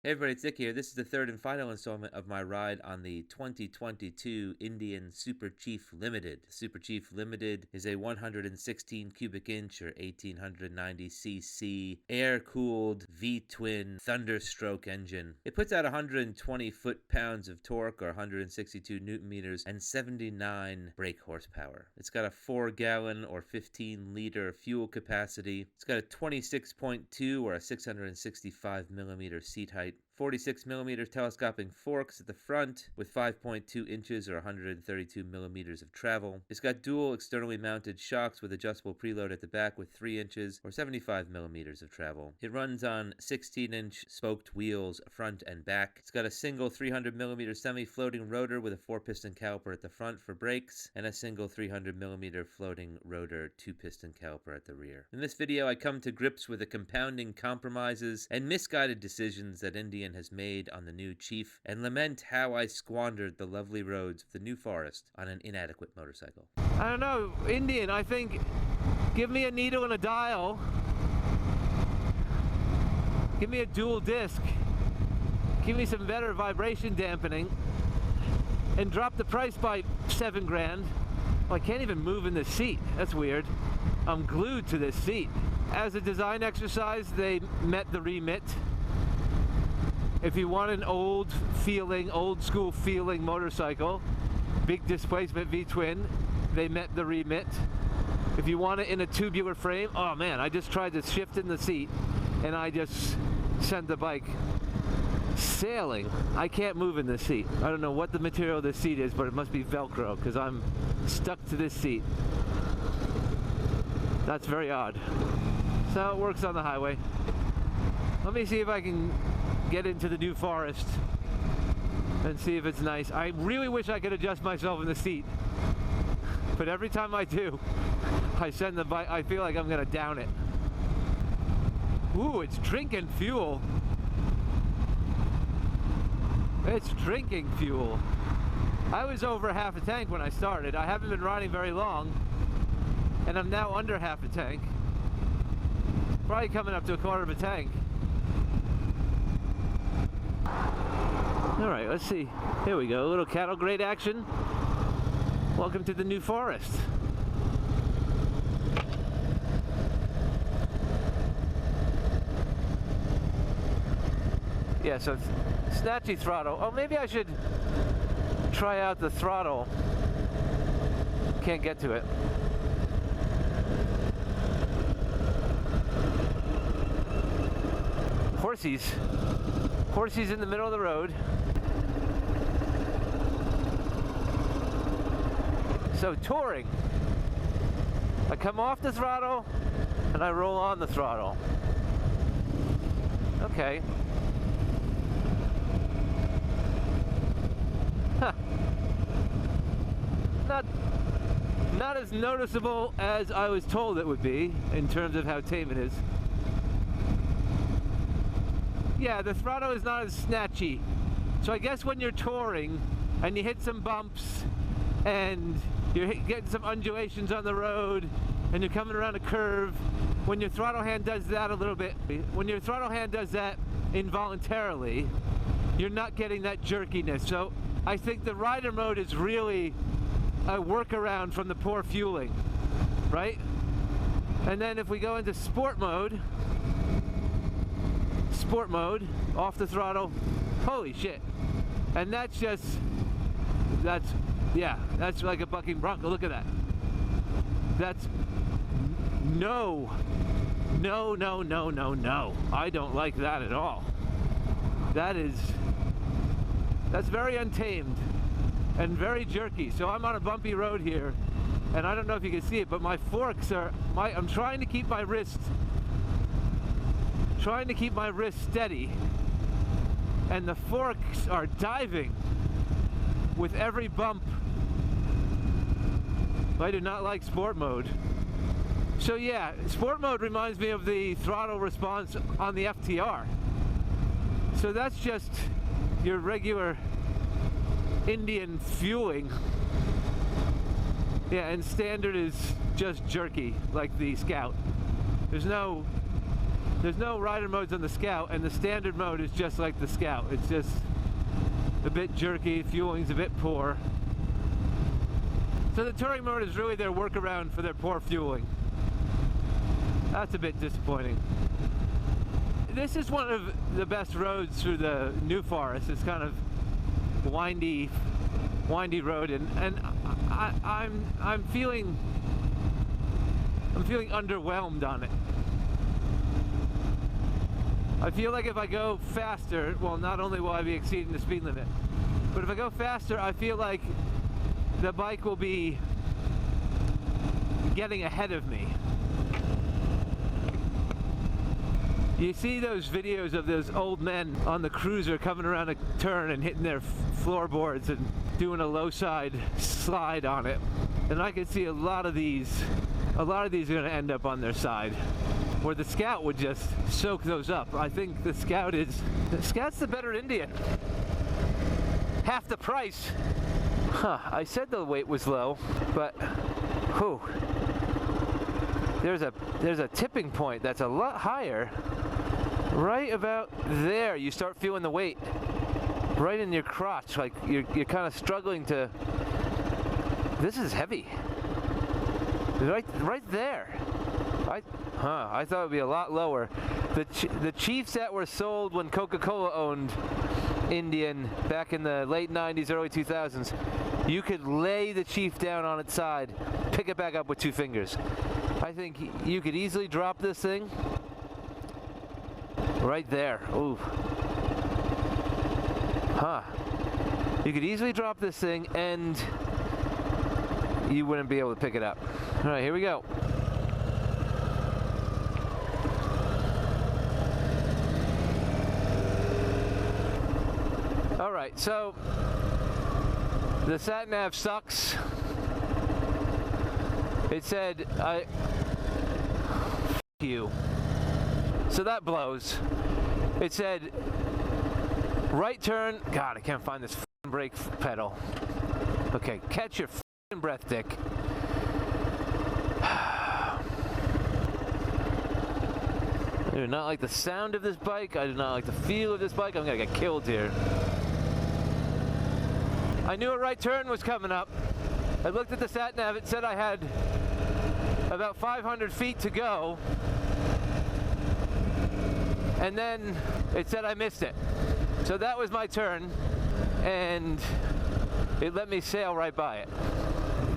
Hey everybody, it's Nick here. This is the third and final installment of my ride on the 2022 Indian Super Chief Limited. The Super Chief Limited is a 116 cubic inch or 1890 cc air-cooled V-twin Thunderstroke engine. It puts out 120 foot-pounds of torque or 162 newton meters and 79 brake horsepower. It's got a 4-gallon or 15-liter fuel capacity. It's got a 26.2 or a 665 millimeter seat height. 46 millimeter telescoping forks at the front with 5.2 inches or 132 millimeters of travel. It's got dual externally mounted shocks with adjustable preload at the back with 3 inches or 75 millimeters of travel. It runs on 16-inch spoked wheels front and back. It's got a single 300 millimeter semi-floating rotor with a 4-piston caliper at the front for brakes and a single 300 millimeter floating rotor 2-piston caliper at the rear. In this video, I come to grips with the compounding compromises and misguided decisions that Indian has made on the new Chief and lament how I squandered the lovely roads of the New Forest on an inadequate motorcycle. I don't know, Indian, I think give me a needle and a dial, give me a dual disc, give me some better vibration dampening, and drop the price by $7 grand. Well, I can't even move in this seat. That's weird. I'm glued to this seat. As a design exercise, they met the remit. If you want an old school feeling motorcycle, big displacement V-twin, they met the remit. If you want it in a tubular frame, oh man, I just tried to shift in the seat and I just sent the bike sailing. I can't move in this seat. I don't know what the material of this seat is, but it must be Velcro because I'm stuck to this seat. That's very odd. So it works on the highway. Let me see if I can get into the New Forest and see if it's nice. I really wish I could adjust myself in the seat, but every time I do, I send the bike, I feel like I'm gonna down it. Ooh, it's drinking fuel. It's drinking fuel. I was over half a tank when I started. I haven't been riding very long, and I'm now under half a tank. Probably coming up to a quarter of a tank. Alright, let's see. Here we go, a little cattle grade action. Welcome to the New Forest. Yeah, so snatchy throttle. Oh, maybe I should try out the throttle. Can't get to it. Horsies. Horsies in the middle of the road. So touring. I come off the throttle and I roll on the throttle. Okay. Huh. Not as noticeable as I was told it would be in terms of how tame it is. Yeah, the throttle is not as snatchy. So I guess when you're touring and you hit some bumps and you're getting some undulations on the road and you're coming around a curve, when your throttle hand does that a little bit, when your throttle hand does that involuntarily, you're not getting that jerkiness. So I think the rider mode is really a workaround from the poor fueling, right? And then if we go into sport mode, off the throttle, holy shit. And that's just, that's like a bucking bronco. Look at that. That's no. I don't like that at all. That's very untamed and very jerky. So I'm on a bumpy road here, and I don't know if you can see it, but my forks are, I'm trying to keep my wrist steady, and the forks are diving with every bump. I do not like sport mode. So yeah, sport mode reminds me of the throttle response on the FTR. So that's just your regular Indian fueling. Yeah, and standard is just jerky, like the Scout. There's no There's no rider modes on the Scout, and the standard mode is just like the Scout. It's just a bit jerky, fueling's a bit poor. So the touring mode is really their workaround for their poor fueling. That's a bit disappointing. This is one of the best roads through the New Forest. It's kind of windy road, and I'm feeling underwhelmed on it. I feel like if I go faster, well, not only will I be exceeding the speed limit, but if I go faster, I feel like the bike will be getting ahead of me. You see those videos of those old men on the cruiser coming around a turn and hitting their floorboards and doing a low side slide on it. And I can see a lot of these are going to end up on their side, where the Scout would just soak those up. I think the Scout's the better Indian. Half the price. Huh, I said the weight was low, but whew. There's a tipping point that's a lot higher. Right about there, you start feeling the weight. Right in your crotch, like you're kind of struggling to. This is heavy. Right there. I thought it would be a lot lower. The Chiefs that were sold when Coca-Cola owned Indian back in the late 90s, early 2000s, you could lay the Chief down on its side, pick it back up with 2 fingers. I think you could easily drop this thing right there. Ooh. Huh. You could easily drop this thing and you wouldn't be able to pick it up. All right, here we go. All right, so the sat nav sucks. It said, F you. So that blows. It said, right turn. God, I can't find this brake pedal. Okay, catch your breath, Dick. I do not like the sound of this bike. I do not like the feel of this bike. I'm gonna get killed here. I knew a right turn was coming up. I looked at the sat nav. It said I had about 500 feet to go. And then it said I missed it. So that was my turn, and it let me sail right by it.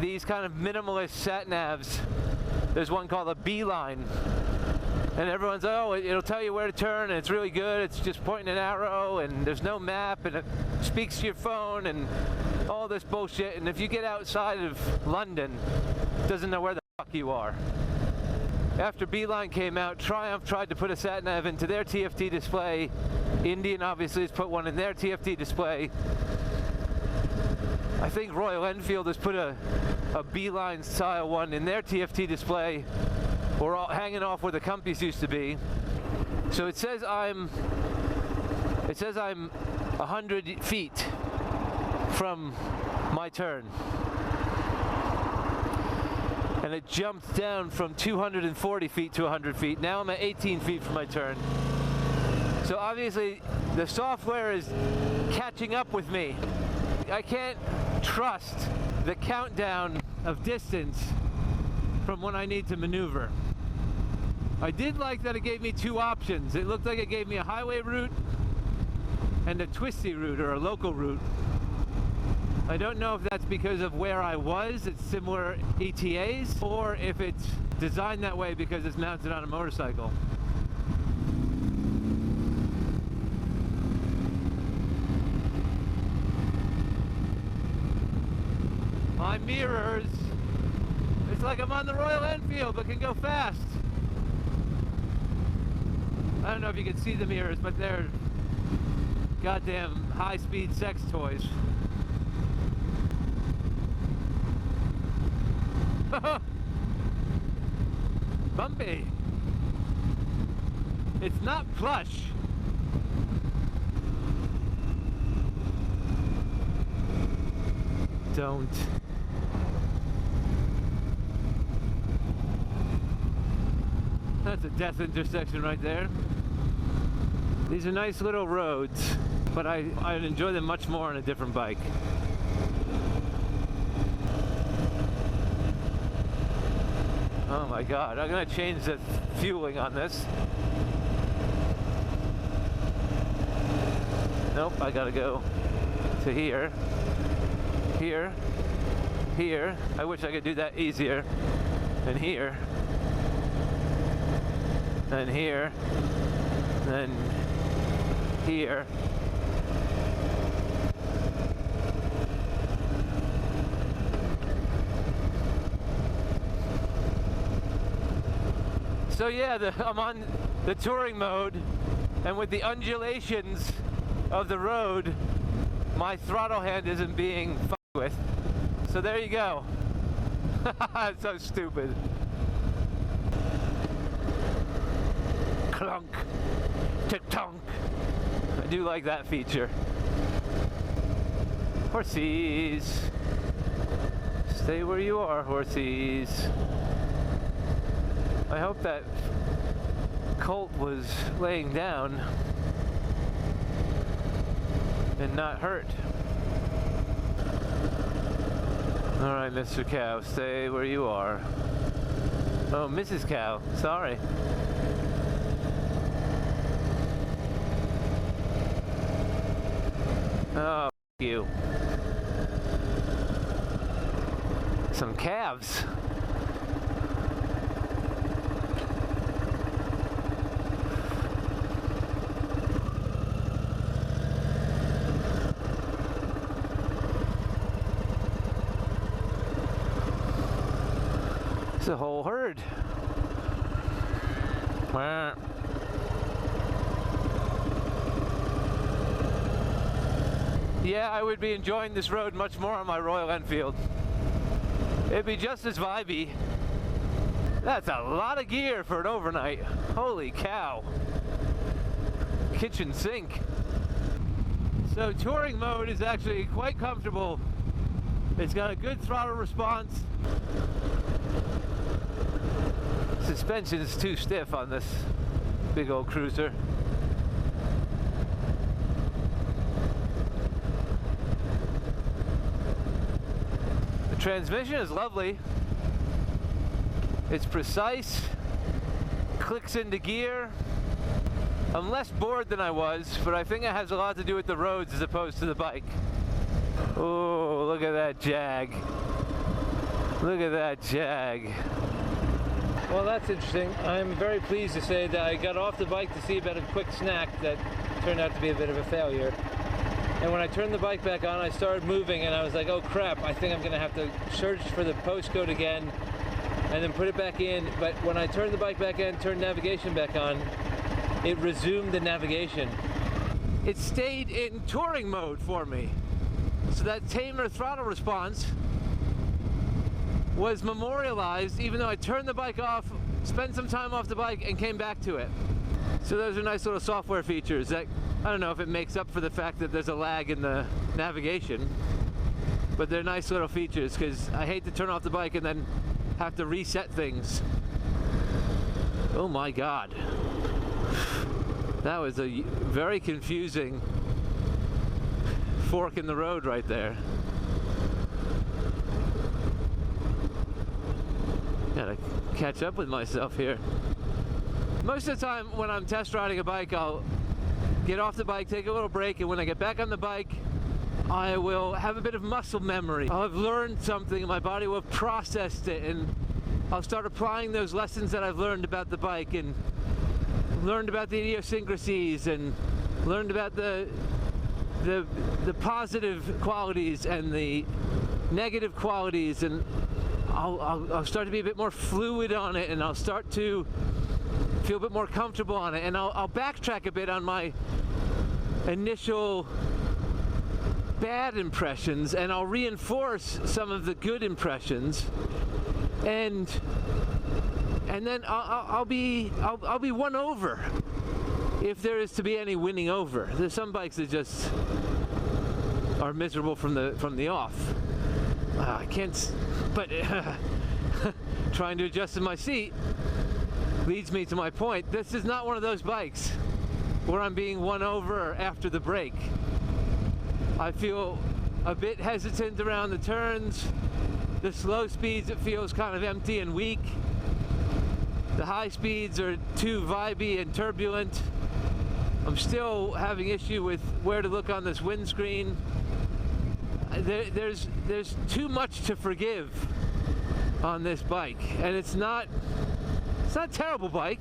These kind of minimalist sat navs, there's one called a Beeline, and everyone's, oh, it'll tell you where to turn, and it's really good. It's just pointing an arrow, and there's no map, and it speaks to your phone, and all this bullshit. And if you get outside of London, it doesn't know where the fuck you are. After Beeline came out, Triumph tried to put a sat nav into their TFT display. Indian obviously has put one in their TFT display. I think Royal Enfield has put a Beeline style one in their TFT display. We're all hanging off where the Compies used to be. So it says I'm 100 feet from my turn. And it jumped down from 240 feet to 100 feet. Now I'm at 18 feet from my turn. So obviously the software is catching up with me. I can't trust the countdown of distance from when I need to maneuver. I did like that it gave me 2 options. It looked like it gave me a highway route and a twisty route, or a local route. I don't know if that's because of where I was, it's similar ETAs, or if it's designed that way because it's mounted on a motorcycle. My mirrors, it's like I'm on the Royal Enfield but can go fast. I don't know if you can see the mirrors, but they're goddamn high-speed sex toys. Bumpy. It's not plush. Don't. that's a death intersection right there. These are nice little roads, but I'd enjoy them much more on a different bike. Oh my God, I'm gonna change the fueling on this. Nope, I gotta go to here, here, here. I wish I could do that easier. And here, and here, and here. So yeah, I'm on the touring mode, and with the undulations of the road, my throttle hand isn't being fucked with. So there you go. It's so stupid. Clunk, tick-tonk. I do like that feature. Horsies. Stay where you are, horsies. I hope that colt was laying down and not hurt. All right, Mr. Cow, stay where you are. Oh, Mrs. Cow, sorry. Oh, f you. Some calves. It's a whole herd. Yeah, I would be enjoying this road much more on my Royal Enfield. It'd be just as vibey. That's a lot of gear for an overnight. Holy cow. Kitchen sink. So touring mode is actually quite comfortable. It's got a good throttle response. Suspension is too stiff on this big old cruiser. The transmission is lovely. It's precise, clicks into gear. I'm less bored than I was, but I think it has a lot to do with the roads as opposed to the bike. Oh, look at that Jag. Look at that Jag. Well, that's interesting. I'm very pleased to say that I got off the bike to see about a quick snack that turned out to be a bit of a failure. And when I turned the bike back on, I started moving and I was like, oh crap, I think I'm gonna have to search for the postcode again and then put it back in. But when I turned the bike back in, turned navigation back on, it resumed the navigation. It stayed in touring mode for me. So that tamer throttle response was memorialized even though I turned the bike off, spent some time off the bike, and came back to it. So those are nice little software features that, I don't know if it makes up for the fact that there's a lag in the navigation, but they're nice little features because I hate to turn off the bike and then have to reset things. Oh my God. That was a very confusing fork in the road right there. Gotta catch up with myself here. Most of the time when I'm test riding a bike, I'll get off the bike, take a little break, and when I get back on the bike, I will have a bit of muscle memory. I'll have learned something and my body will have processed it, and I'll start applying those lessons that I've learned about the bike and learned about the idiosyncrasies and learned about the positive qualities and the negative qualities, and I'll start to be a bit more fluid on it, and I'll start to feel a bit more comfortable on it, and I'll backtrack a bit on my initial bad impressions, and I'll reinforce some of the good impressions, and then I'll be won over if there is to be any winning over. There's some bikes that just are miserable from the off. I can't, but trying to adjust in my seat. leads me to my point. This is not one of those bikes where I'm being won over after the break. I feel a bit hesitant around the turns. The slow speeds, it feels kind of empty and weak. The high speeds are too vibey and turbulent. I'm still having issue with where to look on this windscreen. There's too much to forgive on this bike, and it's not a terrible bike.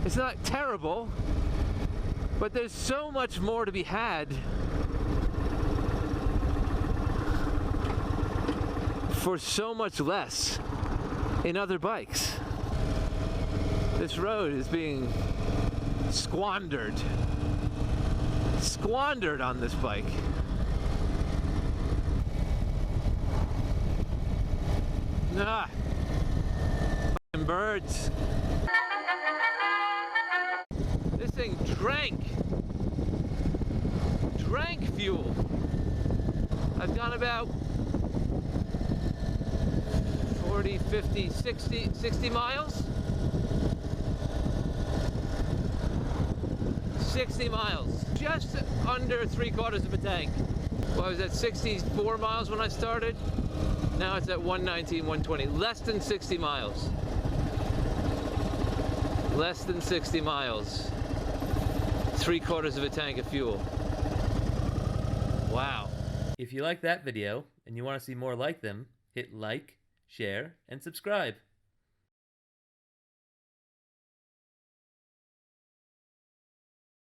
It's not terrible, but there's so much more to be had for so much less in other bikes. This road is being squandered on this bike. Ah, fucking birds. This thing drank fuel. I've gone about 40, 50, 60 miles. 60 miles. Just under 3/4 of a tank. Well, I was at 64 miles when I started. Now it's at 119, 120. Less than 60 miles. Less than 60 miles. 3/4 of a tank of fuel. Wow. If you like that video and you want to see more like them, hit like, share, and subscribe.